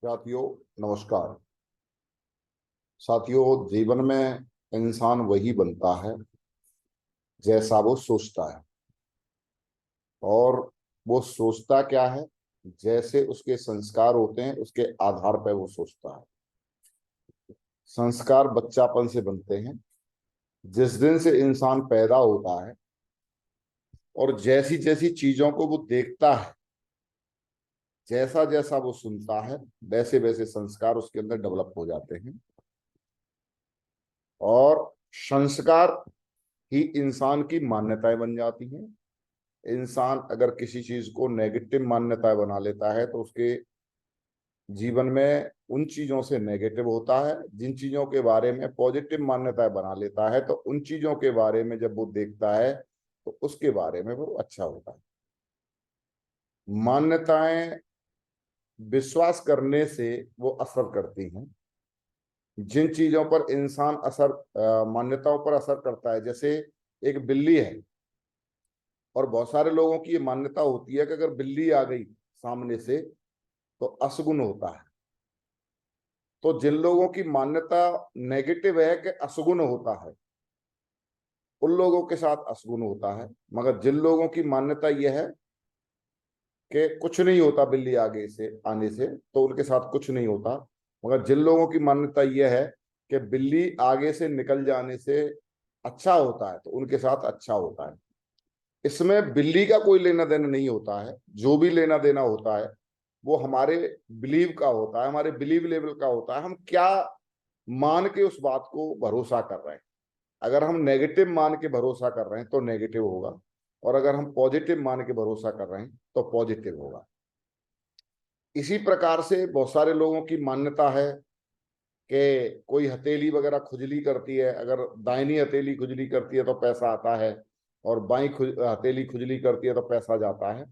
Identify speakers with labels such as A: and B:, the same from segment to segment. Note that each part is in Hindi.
A: साथियों, नमस्कार। साथियों, जीवन में इंसान वही बनता है जैसा वो सोचता है। और वो सोचता क्या है, जैसे उसके संस्कार होते हैं उसके आधार पर वो सोचता है। संस्कार बच्चापन से बनते हैं। जिस दिन से इंसान पैदा होता है और जैसी जैसी चीजों को वो देखता है, जैसा जैसा वो सुनता है, वैसे वैसे संस्कार उसके अंदर डेवलप हो जाते हैं। और संस्कार ही इंसान की मान्यताएं बन जाती हैं। इंसान अगर किसी चीज को नेगेटिव मान्यताएं बना लेता है तो उसके जीवन में उन चीजों से नेगेटिव होता है। जिन चीजों के बारे में पॉजिटिव मान्यताएं बना लेता है तो उन चीजों के बारे में जब वो देखता है तो उसके बारे में वो अच्छा होता है। मान्यताएं विश्वास करने से वो असर करती हैं। जिन चीजों पर इंसान मान्यताओं पर असर करता है, जैसे एक बिल्ली है और बहुत सारे लोगों की ये मान्यता होती है कि अगर बिल्ली आ गई सामने से तो अशगुन होता है। तो जिन लोगों की मान्यता नेगेटिव है कि अशगुन होता है, उन लोगों के साथ अशगुन होता है। मगर जिन लोगों की मान्यता यह है कि कुछ नहीं होता बिल्ली आगे से आने से, तो उनके साथ कुछ नहीं होता। मगर जिन लोगों की मान्यता यह है कि बिल्ली आगे से निकल जाने से अच्छा होता है, तो उनके साथ अच्छा होता है। इसमें बिल्ली का कोई लेना देना नहीं होता है। जो भी लेना देना होता है वो हमारे बिलीव का होता है, हमारे बिलीव लेवल का होता है। हम क्या मान के उस बात को भरोसा कर रहे हैं। अगर हम नेगेटिव मान के भरोसा कर रहे हैं तो नेगेटिव होगा, और अगर हम पॉजिटिव मान के भरोसा कर रहे हैं तो पॉजिटिव होगा। इसी प्रकार से बहुत सारे लोगों की मान्यता है कि कोई हथेली वगैरह खुजली करती है, अगर दाहिनी हथेली खुजली करती है तो पैसा आता है, और हथेली खुजली करती है तो पैसा जाता है।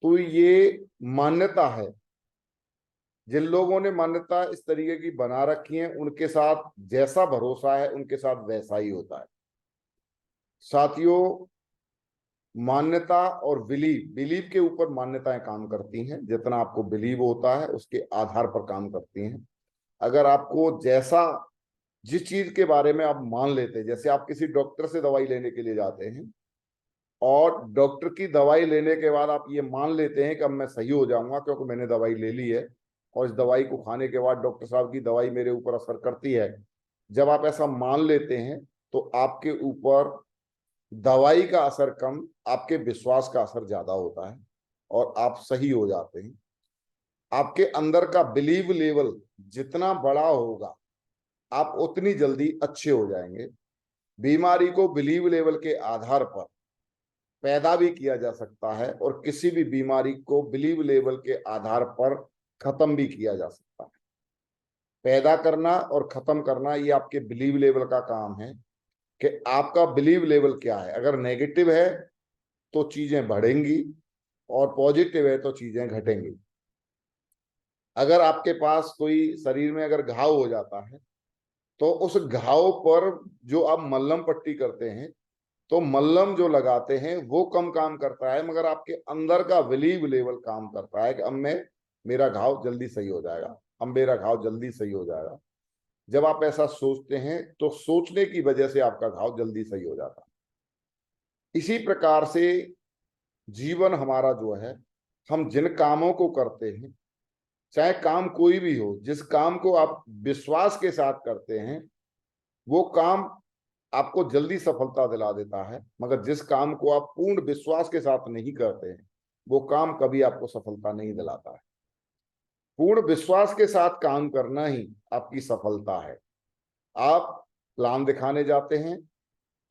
A: तो ये मान्यता है। जिन लोगों ने मान्यता इस तरीके की बना रखी है उनके साथ जैसा भरोसा है उनके साथ वैसा ही होता है। साथियों, मान्यता और बिलीव बिलीव के ऊपर मान्यताएं काम करती हैं। जितना आपको बिलीव होता है उसके आधार पर काम करती हैं। अगर आपको जैसा जिस चीज के बारे में आप मान लेते हैं, जैसे आप किसी डॉक्टर से दवाई लेने के लिए जाते हैं और डॉक्टर की दवाई लेने के बाद आप ये मान लेते हैं कि अब मैं सही हो जाऊंगा क्योंकि मैंने दवाई ले ली है, और इस दवाई को खाने के बाद डॉक्टर साहब की दवाई मेरे ऊपर असर करती है। जब आप ऐसा मान लेते हैं तो आपके ऊपर दवाई का असर कम, आपके विश्वास का असर ज्यादा होता है और आप सही हो जाते हैं। आपके अंदर का बिलीव लेवल जितना बड़ा होगा आप उतनी जल्दी अच्छे हो जाएंगे। बीमारी को बिलीव लेवल के आधार पर पैदा भी किया जा सकता है और किसी भी बीमारी को बिलीव लेवल के आधार पर खत्म भी किया जा सकता है। पैदा करना और खत्म करना ये आपके बिलीव लेवल का काम है कि आपका बिलीव लेवल क्या है। अगर नेगेटिव है तो चीजें बढ़ेंगी और पॉजिटिव है तो चीजें घटेंगी। अगर आपके पास कोई शरीर में अगर घाव हो जाता है तो उस घाव पर जो आप मल्लम पट्टी करते हैं, तो मल्लम जो लगाते हैं वो कम काम करता है, मगर आपके अंदर का बिलीव लेवल काम करता है कि अब मेरा घाव जल्दी सही हो जाएगा, अब मेरा घाव जल्दी सही हो जाएगा। जब आप ऐसा सोचते हैं तो सोचने की वजह से आपका घाव जल्दी सही हो जाता है। इसी प्रकार से जीवन हमारा जो है, हम जिन कामों को करते हैं, चाहे काम कोई भी हो, जिस काम को आप विश्वास के साथ करते हैं वो काम आपको जल्दी सफलता दिला देता है। मगर जिस काम को आप पूर्ण विश्वास के साथ नहीं करते हैं वो काम कभी आपको सफलता नहीं दिलाता है। पूर्ण विश्वास के साथ काम करना ही आपकी सफलता है। आप प्लान दिखाने जाते हैं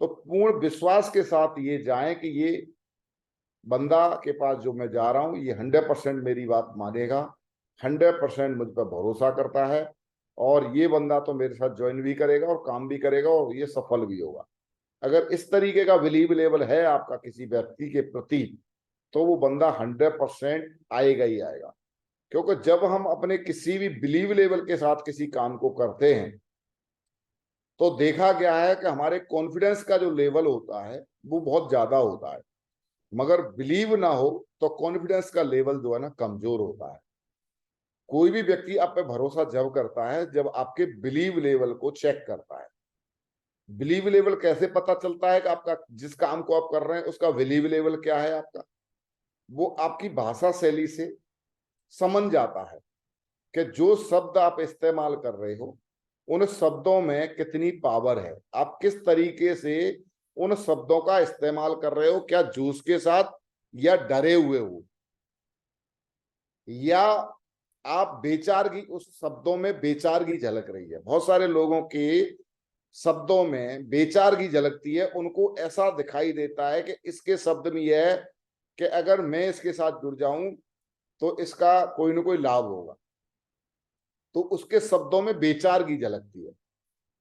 A: तो पूर्ण विश्वास के साथ ये जाएं कि ये बंदा के पास जो मैं जा रहा हूं ये 100% मेरी बात मानेगा, 100% मुझ पर भरोसा करता है, और ये बंदा तो मेरे साथ ज्वाइन भी करेगा और काम भी करेगा और ये सफल भी होगा। अगर इस तरीके का बिलीव लेवल है आपका किसी व्यक्ति के प्रति तो वो बंदा 100% आएगा ही आएगा। क्योंकि जब हम अपने किसी भी बिलीव लेवल के साथ किसी काम को करते हैं तो देखा गया है कि हमारे कॉन्फिडेंस का जो लेवल होता है वो बहुत ज्यादा होता है। मगर बिलीव ना हो तो कॉन्फिडेंस का लेवल जो है ना कमजोर होता है। कोई भी व्यक्ति आप पे भरोसा जब करता है जब आपके बिलीव लेवल को चेक करता है। बिलीव लेवल कैसे पता चलता है कि आपका जिस काम को आप कर रहे हैं उसका बिलीव लेवल क्या है आपका? वो आपकी भाषा शैली से समझ जाता है कि जो शब्द आप इस्तेमाल कर रहे हो उन शब्दों में कितनी पावर है, आप किस तरीके से उन शब्दों का इस्तेमाल कर रहे हो, क्या जोश के साथ या डरे हुए हो, या आप बेचारगी, उस शब्दों में बेचारगी झलक रही है। बहुत सारे लोगों के शब्दों में बेचारगी झलकती है, उनको ऐसा दिखाई देता है कि इसके शब्द में यह है कि अगर मैं इसके साथ जुड़ जाऊं तो इसका कोई ना कोई लाभ होगा, तो उसके शब्दों में बेचारगी झलकती है।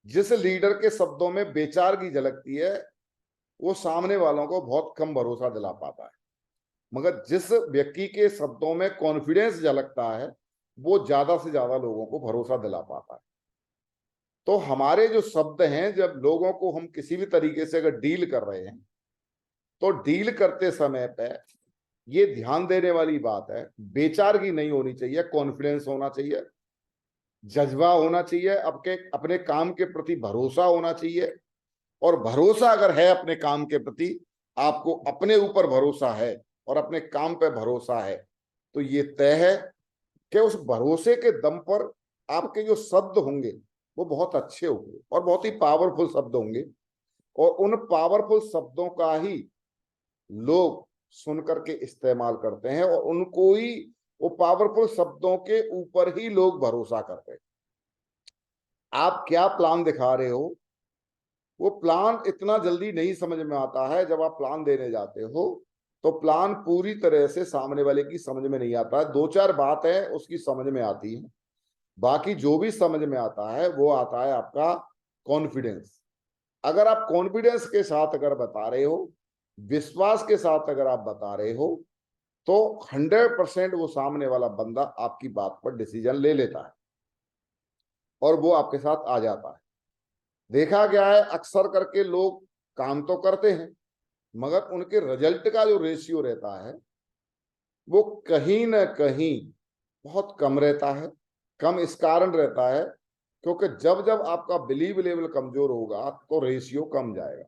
A: जिस लीडर के शब्दों में बेचारगी झलकती है वो सामने वालों को बहुत कम भरोसा दिला पाता है, मगर जिस व्यक्ति के शब्दों में कॉन्फिडेंस झलकता है वो ज्यादा से ज्यादा लोगों को भरोसा दिला पाता है। तो हमारे जो शब्द हैं, जब लोगों को हम किसी भी तरीके से अगर डील कर रहे हैं तो डील करते समय पे ये ध्यान देने वाली बात है, बेचारगी नहीं होनी चाहिए, कॉन्फिडेंस होना चाहिए, जज्बा होना चाहिए, आपके अपने काम के प्रति भरोसा होना चाहिए। और भरोसा अगर है अपने काम के प्रति, आपको अपने ऊपर भरोसा है और अपने काम पे भरोसा है, तो ये तय है कि उस भरोसे के दम पर आपके जो शब्द होंगे वो बहुत अच्छे होंगे और बहुत ही पावरफुल शब्द होंगे, और उन पावरफुल शब्दों का ही लोग सुन करके इस्तेमाल करते हैं और उनको ही, वो पावरफुल शब्दों के ऊपर ही लोग भरोसा करते हैं। आप क्या प्लान दिखा रहे हो, वो प्लान इतना जल्दी नहीं समझ में आता है। जब आप प्लान देने जाते हो तो प्लान पूरी तरह से सामने वाले की समझ में नहीं आता है, दो चार बात है उसकी समझ में आती है, बाकी जो भी समझ में आता है वो आता है आपका कॉन्फिडेंस। अगर आप कॉन्फिडेंस के साथ अगर बता रहे हो, विश्वास के साथ अगर आप बता रहे हो, तो 100% वो सामने वाला बंदा आपकी बात पर डिसीजन ले लेता है और वो आपके साथ आ जाता है। देखा गया है अक्सर करके लोग काम तो करते हैं मगर उनके रिजल्ट का जो रेशियो रहता है वो कहीं ना कहीं बहुत कम रहता है। कम इस कारण रहता है क्योंकि जब जब आपका बिलीव लेवल कमजोर होगा तो रेशियो कम जाएगा,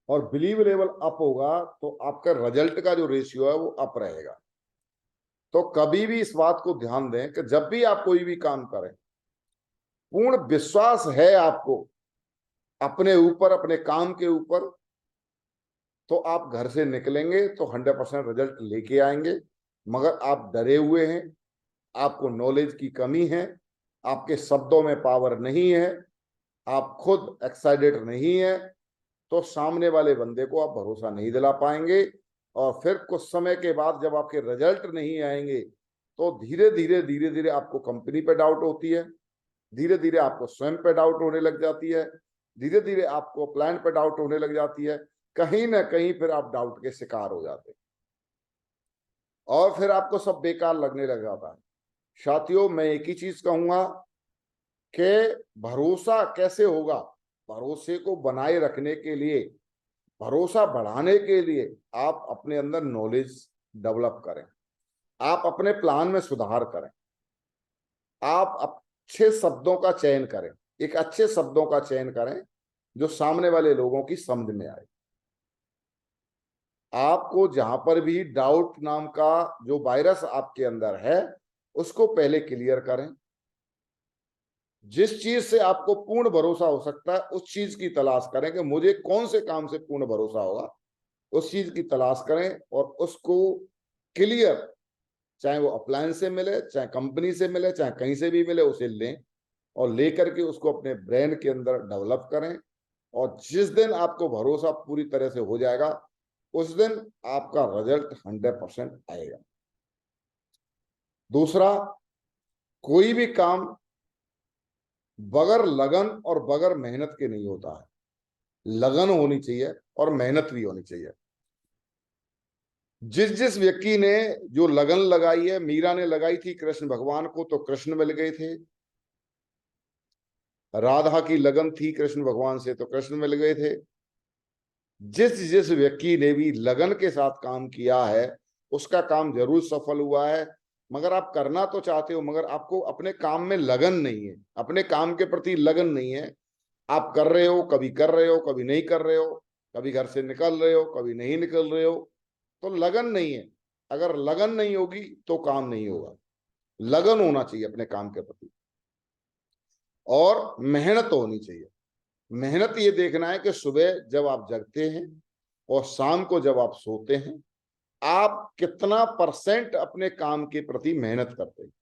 A: और बिलीव लेवल अप होगा तो आपका रिजल्ट का जो रेशियो है वो अप रहेगा। तो कभी भी इस बात को ध्यान दें कि जब भी आप कोई भी काम करें, पूर्ण विश्वास है आपको अपने ऊपर, अपने काम के ऊपर, तो आप घर से निकलेंगे तो 100% रिजल्ट लेके आएंगे। मगर आप डरे हुए हैं, आपको नॉलेज की कमी है, आपके शब्दों में पावर नहीं है, आप खुद एक्साइटेड नहीं है, तो सामने वाले बंदे को आप भरोसा नहीं दिला पाएंगे। और फिर कुछ समय के बाद जब आपके रिजल्ट नहीं आएंगे तो धीरे धीरे धीरे धीरे आपको कंपनी पे डाउट होती है, धीरे धीरे आपको स्वयं पे डाउट होने लग जाती है, धीरे धीरे आपको प्लान पे डाउट होने लग जाती है, कहीं ना कहीं फिर आप डाउट के शिकार हो जाते हैं और फिर आपको सब बेकार लगने लग जाता है। साथियों, मैं एक ही चीज कहूंगा कि भरोसा कैसे होगा, भरोसे को बनाए रखने के लिए, भरोसा बढ़ाने के लिए आप अपने अंदर नॉलेज डेवलप करें, आप अपने प्लान में सुधार करें, आप अच्छे शब्दों का चयन करें, एक अच्छे शब्दों का चयन करें जो सामने वाले लोगों की समझ में आए। आपको जहां पर भी डाउट नाम का जो वायरस आपके अंदर है उसको पहले क्लियर करें। जिस चीज से आपको पूर्ण भरोसा हो सकता है उस चीज की तलाश करें कि मुझे कौन से काम से पूर्ण भरोसा होगा, उस चीज की तलाश करें और उसको क्लियर, चाहे वो अप्लायंस से मिले, चाहे कंपनी से मिले, चाहे कहीं से भी मिले, उसे लें और लेकर के उसको अपने ब्रेन के अंदर डेवलप करें। और जिस दिन आपको भरोसा पूरी तरह से हो जाएगा उस दिन आपका रिजल्ट 100% आएगा। दूसरा, कोई भी काम बगैर लगन और बगैर मेहनत के नहीं होता है। लगन होनी चाहिए और मेहनत भी होनी चाहिए। जिस जिस व्यक्ति ने जो लगन लगाई है, मीरा ने लगाई थी कृष्ण भगवान को तो कृष्ण मिल गए थे, राधा की लगन थी कृष्ण भगवान से तो कृष्ण मिल गए थे। जिस जिस व्यक्ति ने भी लगन के साथ काम किया है उसका काम जरूर सफल हुआ है। मगर आप करना तो चाहते हो, मगर आपको अपने काम में लगन नहीं है, अपने काम के प्रति लगन नहीं है। आप कर रहे हो, कभी कर रहे हो, कभी नहीं कर रहे हो, कभी घर से निकल रहे हो, कभी नहीं निकल रहे हो, तो लगन नहीं है। अगर लगन नहीं होगी तो काम नहीं होगा। लगन होना चाहिए अपने काम के प्रति, और मेहनत होनी चाहिए। मेहनत ये देखना है कि सुबह जब आप जगते हैं और शाम को जब आप सोते हैं, आप कितना परसेंट अपने काम के प्रति मेहनत करते हैं।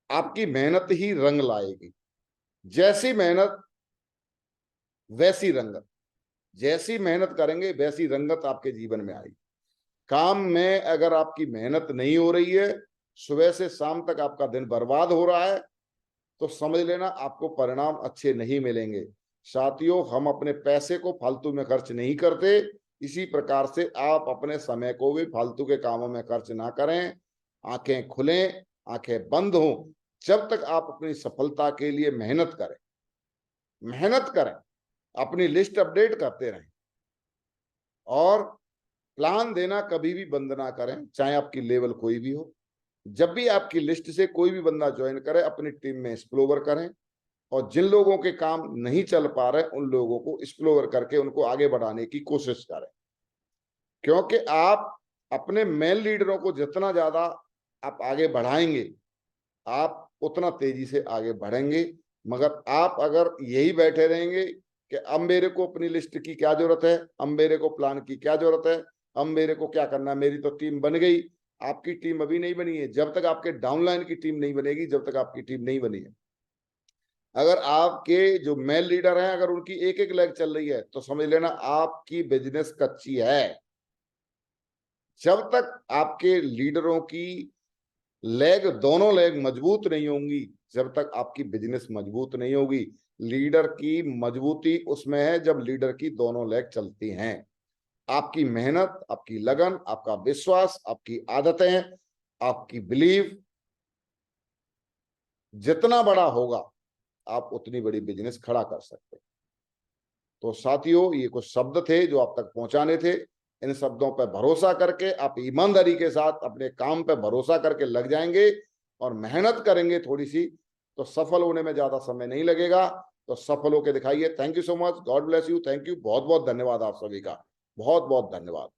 A: आपकी मेहनत ही रंग लाएगी। जैसी मेहनत वैसी रंगत। जैसी मेहनत करेंगे वैसी रंगत आपके जीवन में आएगी। काम में अगर आपकी मेहनत नहीं हो रही है, सुबह से शाम तक आपका दिन बर्बाद हो रहा है, तो समझ लेना आपको परिणाम अच्छे नहीं मिलेंगे। साथियों, हम अपने पैसे को फालतू में खर्च नहीं करते, इसी प्रकार से आप अपने समय को भी फालतू के कामों में खर्च ना करें। आंखें खुलें, आंखें बंद हों, जब तक आप अपनी सफलता के लिए मेहनत करें। मेहनत करें, अपनी लिस्ट अपडेट करते रहें, और प्लान देना कभी भी बंद ना करें, चाहे आपकी लेवल कोई भी हो। जब भी आपकी लिस्ट से कोई भी बंदा ज्वाइन करे, अपनी टीम में स्पिलओवर करें, और जिन लोगों के काम नहीं चल पा रहे उन लोगों को स्पिलओवर करके उनको आगे बढ़ाने की कोशिश करें। क्योंकि आप अपने मेन लीडरों को जितना ज्यादा आप आगे बढ़ाएंगे, आप उतना तेजी से आगे बढ़ेंगे। मगर आप अगर यही बैठे रहेंगे कि अब मेरे को अपनी लिस्ट की क्या जरूरत है, अब मेरे को प्लान की क्या जरूरत है, अब मेरे को क्या करना है, मेरी तो टीम बन गई। आपकी टीम अभी नहीं बनी है। जब तक आपके डाउनलाइन की टीम नहीं बनेगी, जब तक आपकी टीम नहीं बनी है। अगर आपके जो मेल लीडर हैं, अगर उनकी एक एक लेग चल रही है, तो समझ लेना आपकी बिजनेस कच्ची है। जब तक आपके लीडरों की लेग, दोनों लेग मजबूत नहीं होंगी, जब तक आपकी बिजनेस मजबूत नहीं होगी। लीडर की मजबूती उसमें है जब लीडर की दोनों लेग चलती हैं। आपकी मेहनत, आपकी लगन, आपका विश्वास, आपकी आदतें, आपकी बिलीव जितना बड़ा होगा, आप उतनी बड़ी बिजनेस खड़ा कर सकते हैं। तो साथियों, ये कुछ शब्द थे जो आप तक पहुंचाने थे। इन शब्दों पर भरोसा करके आप ईमानदारी के साथ अपने काम पर भरोसा करके लग जाएंगे और मेहनत करेंगे थोड़ी सी, तो सफल होने में ज्यादा समय नहीं लगेगा। तो सफल होकर दिखाइए। Thank you so much. God bless you. Thank you. बहुत बहुत धन्यवाद आप सभी का। बहुत बहुत धन्यवाद।